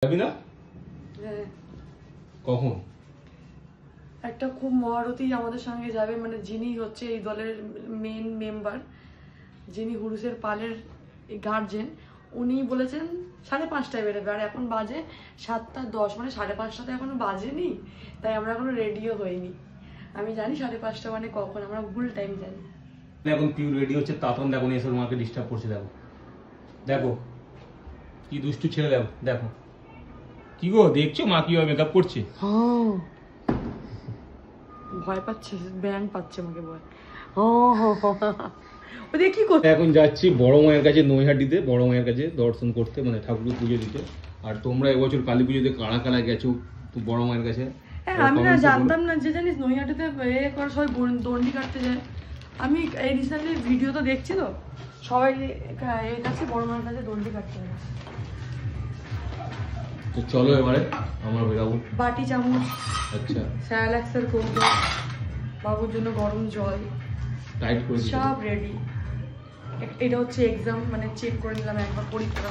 যাবি না? কখন? একটা খুব মহারথী আমাদের সঙ্গে যাবে, মানে যিনি হচ্ছে এই দলের মেন মেম্বার, যিনি হুরুসের পালের গার্জেন, উনি বলেছেন 5:30টায় বেরোবে। আর এখন বাজে 7:10, মানে 5:30 তো এখনো বাজেনি, তাই আমরা এখনো রেডিও হইনি। আমি জানি 5:30 মানে কখন, আমরা ভুল টাইম জানি। এখন পিউ রেডি হচ্ছে, তাতন দেখো এসে মাকে ডিস্টার্ব করছে। দেখো দেখো কি দুষ্টু ছেলে। দেখো দেখো কি গো, দেখছো মা কিভাবে মেকআপ করছে? ভয় পাচ্ছে, ব্যাং পাচ্ছে আমাকে ভয়। ওদের কি করছে? এখন যাচ্ছি বড় মায়ের কাছে, নৈহাটিতে বড় মায়ের কাছে দর্শন করতে, মানে ঠাকুর পুজো দিতে। আর তোমরা এবছর কালী পুজোতে কারা কারা গেছো তো বড় মায়ের কাছে? হ্যাঁ, আমি না জানতাম না যে জানিস নৈহাটিতে সবাই দণ্ডি কাটতে যায়। আমি এই রিসেন্টলি ভিডিও তো দেখছি, তো সবাই এর কাছে বড় মায়ের কাছে দণ্ডি কাটতে যায়। তো চলো এবারে আমরা বেরাবো। বাটি চামচ, আচ্ছা, স্যালাক্সের কৌটো, বাবুর জন্য গরম জল, টাইট করে সব রেডি। এটা হচ্ছে এক্সাম, মানে চেক করে নিলাম একবার পরীক্ষা।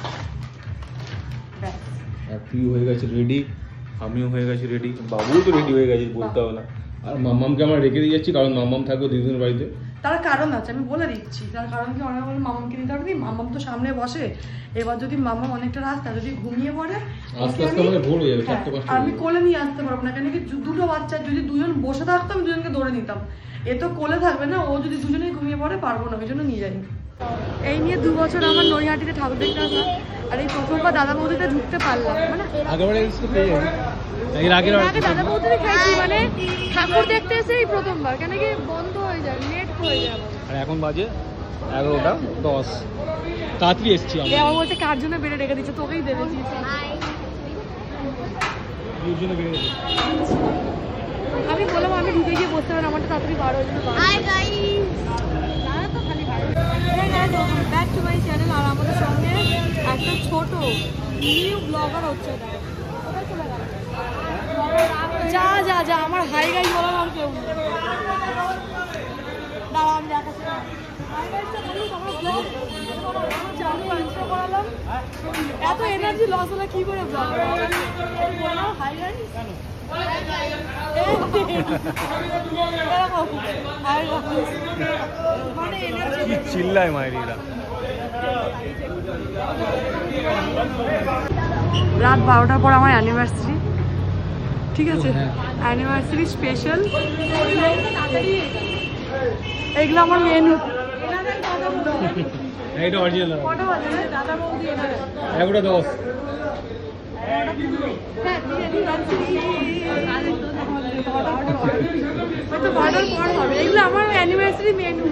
আর পিউ হয়ে গেছে রেডি, আমিও হয়ে গেছি রেডি, বাবুও তো রেডি হয়ে গেছে, বলতে হবে না। আর মাম্মামকে আমরা রেখে দিয়ে যাচ্ছি, কারণ মাম্মাম থাকবে দিদিদের বাড়িতে। তার কারণ আছে, আমি বলে দিচ্ছি। তার কারণ কি, অনেক বলে মামামকে নিতে পারবি, মামাম তো সামনে বসে। এবার যদি মামাম অনেকটা রাস্তা যদি ঘুমিয়ে পড়ে, আস্তে আস্তে আমাদের ভোর হয়ে যাবে, 4:05 আমি কোলে নিয়ে আসতে পারবো না। কেন কি, দুটো বাচ্চা যদি দুজন বসে থাকতো আমি দুজনকে ধরে নিতাম। এ তো কোলে থাকবে না, ও যদি দুজনেই ঘুমিয়ে পড়ে পারবো না, ওই জন্য নিয়ে যাই। এই নিয়ে 2 বছর আমার নৈহাটিতে ঠাকুর দেখতে আসলাম, আর এই প্রথমবার দাদা বৌদিতে ঢুকতে পারলাম। মানে দাদা বৌদিতে খাইছি, মানে ঠাকুর দেখতে এসে এই প্রথমবার। কেন কি বন্ধ হয়ে যায়, নেট হয়ে যাবে। আর এখন বাজে 11:10, তাড়াতাড়ি এসছি আমরা। আমার বলছে কার জন্য বেড়ে রেখে দিচ্ছে, তোকেই দেখেছি। আমি বললাম আমি ঢুকে গিয়ে বসতে পারি, আমারটা তাড়াতাড়ি বার হয়ে যাবে। Back to my channel. আর আমাদের সঙ্গে একটা ছোট নিউ ব্লগার হচ্ছে। যা যা যা, আমার হাই গাই বলার আর কেউ নেই। দাঁড়া আমি দেখাচ্ছি। এত এনার্জি লস হলে কি করে ব্লগ হাই গাই চিল্লায় মায়েরা। রাত 12টার পর আমার অ্যানিভার্সারি, ঠিক আছে? অ্যানিভার্সারি স্পেশাল, এগুলো আমার মেনু। এইটা অরিজিনাল। কটা বাজে? দাদা বৌদি 11:10। এগুলো আমার অ্যানিভার্সারি মেনু।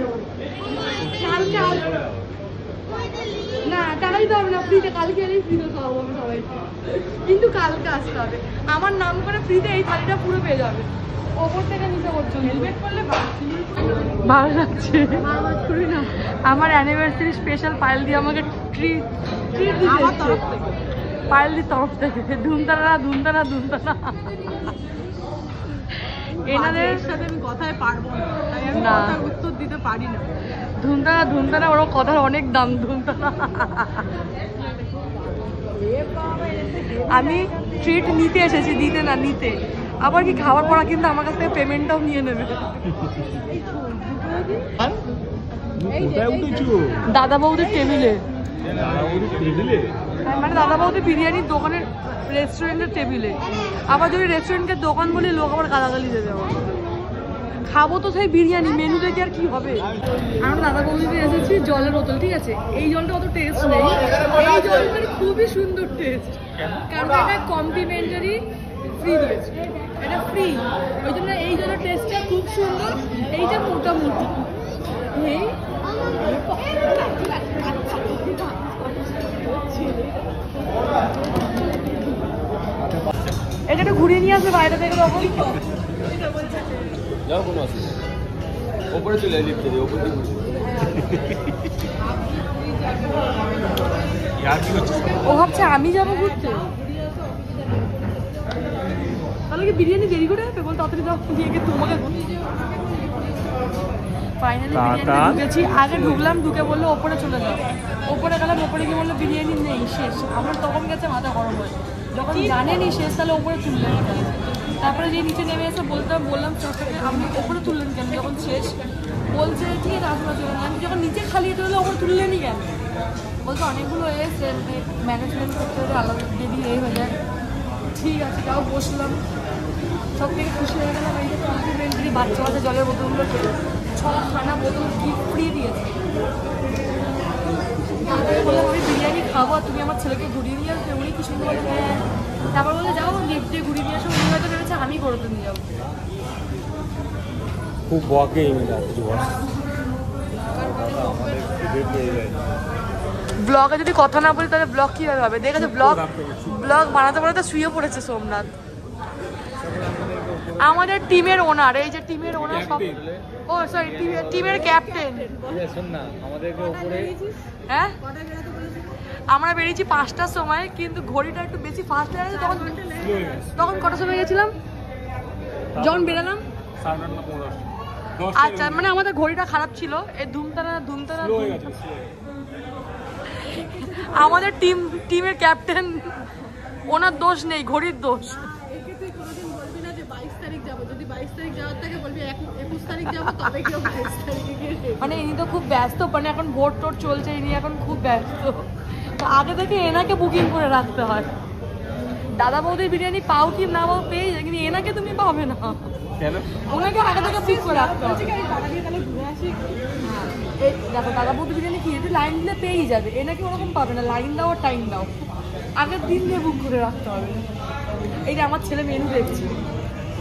না টাকাই তো হবে না, ফ্রিতে কালকে এলেই ফ্রিতে খাওয়াবো আমি সবাইকে, কিন্তু কালকে আসতে হবে। আমার নাম করে ফ্রিতে এই থালিটা পুরো পেয়ে যাবে, ওপর থেকে নিচে পর্যন্ত। হেলমেট করলে ভালো লাগছে। আমার অ্যানিভার্সারি স্পেশাল পায়েল দিয়ে আমাকে ট্রিট দিতে, পায়েল দির তরফ থেকে। ধুমতানা ধুমতানা ধুমতানা। এনাদের সাথে আমি কথায় পারবো না, উত্তর দিতে পারি না। ধুমতানা ধুমতানা, ওর কথার অনেক দাম। ধুমতানা। আমি ট্রিট নিতে এসেছি, দিতে না, নিতে। আবার কি খাওয়ার পর কিন্তু আমার কাছ থেকে পেমেন্টটাও নিয়ে নেবে। দাদা বৌদির টেবিলে, মানে দাদা বৌদি বিরিয়ানির দোকানের রেস্টুরেন্টের টেবিলে। আবার যদি রেস্টুরেন্টের দোকান বলি, লোক আবার গালাগালি দেবে। আমার খাবো তো সেই বিরিয়ানি, মেনু দেখে আর কি হবে। আমরা দাদা বৌদিতে এসেছি জলের বোতল, ঠিক আছে? এই জলটা অত টেস্ট নেই, এই জলটার খুবই সুন্দর টেস্ট, কারণ এটা কমপ্লিমেন্টারি ফ্রি দিয়েছে, এটা ফ্রি, ওই জন্য এই জলের টেস্টটা খুব সুন্দর। এইটা মোটামুটি এটা একটু ঘুরিয়ে নিয়ে আসবে বাইরে থেকে। তখন যাও, কোনো অসুবিধা নেই, ওপরে চলে লিফটে দিয়ে ওপরে দিয়ে। ও ভাবছে আমি যাবো ঘুরতে, তাহলে কি বিরিয়ানি দেরি করে যাবে? বল তাড়াতাড়ি যাও, দিয়ে গিয়ে তোমাকে ফাইনালি বিরিয়ানি ঢুকেছি। আগে ঢুকলাম, ঢুকে বললো ওপরে চলে যাও। ওপরে গেলাম, ওপরে গিয়ে বললো বিরিয়ানি নেই, শেষ। আমার তখন গেছে মাথা গরম হয়ে। যখন জানেনি শেষ তাহলে ওপরে তুললেন কেন? তারপরে যে নিচে নেমে এসে বললাম স্টাফটাকে আপনি ওপরে তুললেন কেন যখন শেষ? বলছে ঠিক আছে আসবো চলুন। আমি যখন নিচে খালি এটা হলে ওপরে তুললেনই কেন? বলছে অনেকগুলো এসে ম্যানেজমেন্ট করতে হলে আলাদা যদি হয়ে যায়। ঠিক আছে তাও বসলাম, সব থেকে খুশি হয়ে গেলাম। এই যে কমপ্লিমেন্টারি বাচ্চা বাচ্চা জলের বোতলগুলো 6খানা বোতল গিফট ফ্রি দিয়েছে। তারপরে বললাম আমি বিরিয়ানি খাবো, তুমি আমার ছেলেকে ঘুরিয়ে নিয়ে আসবে। উনি কি সুন্দর বলে হ্যাঁ। তারপর বলে যাও লিফট দিয়ে ঘুরিয়ে নিয়ে আসো। উনি হয়তো ভেবেছে আমি করে তো নিয়ে যাবো। খুব বকে ব্লগে যদি কথা না বলি তাহলে ব্লগ কিভাবে হবে? দেখেছো ব্লগ বানাতে বানাতে শুয়ে পড়েছে সোমনাথ। আমাদের টিমের ওনার, এই যে টিমের ওনার সব, ও সরি টিমের ক্যাপ্টেন। হ্যাঁ আমরা বেরিয়েছি 5টার সময়, কিন্তু ঘড়িটা একটু বেশি ফাস্ট হয়ে গেছে। তখন কটার সময় গেছিলাম যখন বেরালাম? আচ্ছা মানে আমাদের ঘড়িটা খারাপ ছিল। এই ধুমতানা আমাদের টিমের ক্যাপ্টেন, ওনার দোষ নেই, ঘড়ির দোষ। মানে ইনি তো খুব ব্যস্ত, মানে এখন ভোট টোট চলছে, ইনি এখন খুব ব্যস্ত। আগে থেকে এনাকে বুকিং করে রাখতে হয়। দাদা বৌদির বিরিয়ানি পাও কি না পাও পেয়ে যায়, কিন্তু এনাকে তুমি পাবে না, ওনাকে আগে থেকে বুক করে রাখতে হবে। দেখো দাদা বৌদি বিরিয়ানি কি একটু লাইন দিলে পেয়েই যাবে, এনাকে ওরকম পাবে না, লাইন দাও আর টাইম দাও, আগের দিন দিয়ে বুক করে রাখতে হবে। এই যে আমার ছেলে মেনু দেখছি।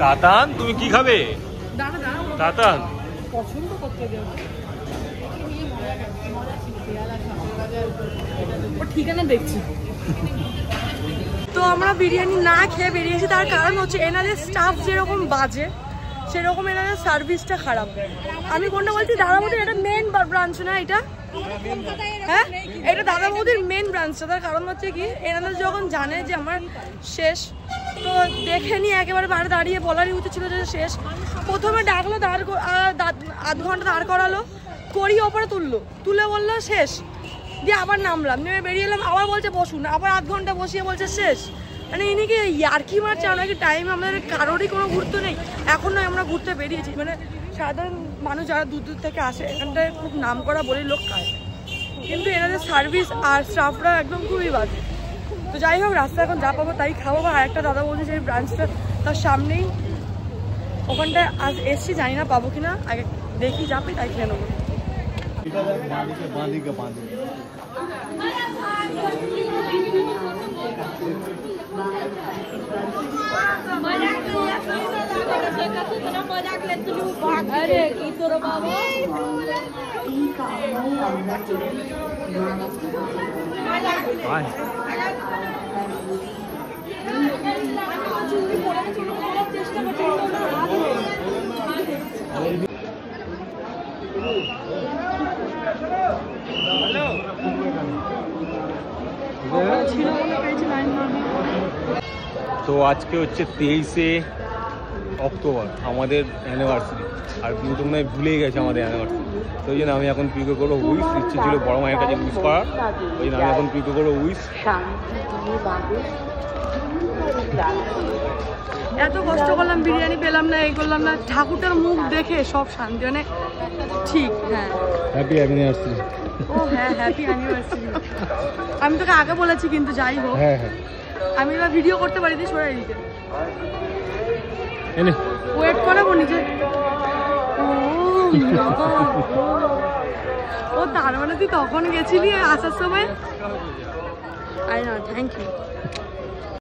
তাতান তুমি কি খাবে? তাতান পছন্দ করতে দেবো ও ঠিকানা দেখছি। তো আমরা বিরিয়ানি না খেয়ে বেরিয়েছি, তার কারণ হচ্ছে এনাদের স্টাফ যেরকম বাজে সেরকম এনাদের সার্ভিসটা খারাপ। আমি কোনটা বলছি, দাদা বৌদির এটা মেন ব্রাঞ্চ না এটা? হ্যাঁ এটা দাদা বৌদির মেন ব্রাঞ্চটা। তার কারণ হচ্ছে কি, এনাদের যখন জানে যে আমার শেষ, তো দেখে নিয়ে একেবারে বাইরে দাঁড়িয়ে বলারই উচিত ছিল যে শেষ। প্রথমে ডাকলো, আধ ঘন্টা দাঁড় করালো, করিয়ে ওপরে তুলে বললো শেষ, দিয়ে আবার নামলাম, নেমে বেরিয়ে এলাম, আবার বলছে বসুন, আবার আধ ঘন্টা বসিয়ে বলছে শেষ। মানে ইনি কি ইয়ার্কি মারছে? নাকি টাইম আমাদের কারোরই কোনো গুরুত্ব নেই? এখন নয় আমরা ঘুরতে বেরিয়েছি, মানে সাধারণ মানুষ যারা দূর দূর থেকে আসে এখানটায় খুব নাম করা বলে লোক খায়, কিন্তু এনাদের সার্ভিস আর স্টাফরা একদম খুবই বাজে। তো যাই হোক, রাস্তায় এখন যা পাবো তাই খাবো। আর একটা দাদা বলছে যে ব্রাঞ্চটা তার সামনেই, ওখানটায় আজ এসছি, জানি না পাবো কিনা, আগে দেখি যাবে তাই খেয়ে নেবো। अरे की तो बाबू তো আজকে হচ্ছে 23শে অক্টোবর, আমাদের অ্যানিভার্সারি। আর কিন্তু মনে হয় ভুলেই গেছে আমাদের অ্যানিভার্সারি, তো ওই জন্য আমি এখন প্রিপে করবো উইশ। ইচ্ছে ছিল বড় মায়ের কাছে উইশ করার, ওই জন্য আমি এখন প্রিপে করবো উইশ। এত কষ্ট করলাম, বিরিয়ানি পেলাম না, এই করলাম না, ঠাকুরটার মুখ দেখে সব শান্তি, মানে ঠিক। হ্যাঁ হ্যাপি অ্যানিভার্সারি। ও হ্যাঁ হ্যাপি অ্যানিভার্সারি। আমি তোকে আগে বলেছি, কিন্তু যাই হোক, হ্যাঁ হ্যাঁ আমি এবার ভিডিও করতে পারিনি, সরে দিকে ওয়েট করাবো নিজে। ও তার মানে তুই তখন গেছিলি আসার সময়? আই না, থ্যাংক ইউ।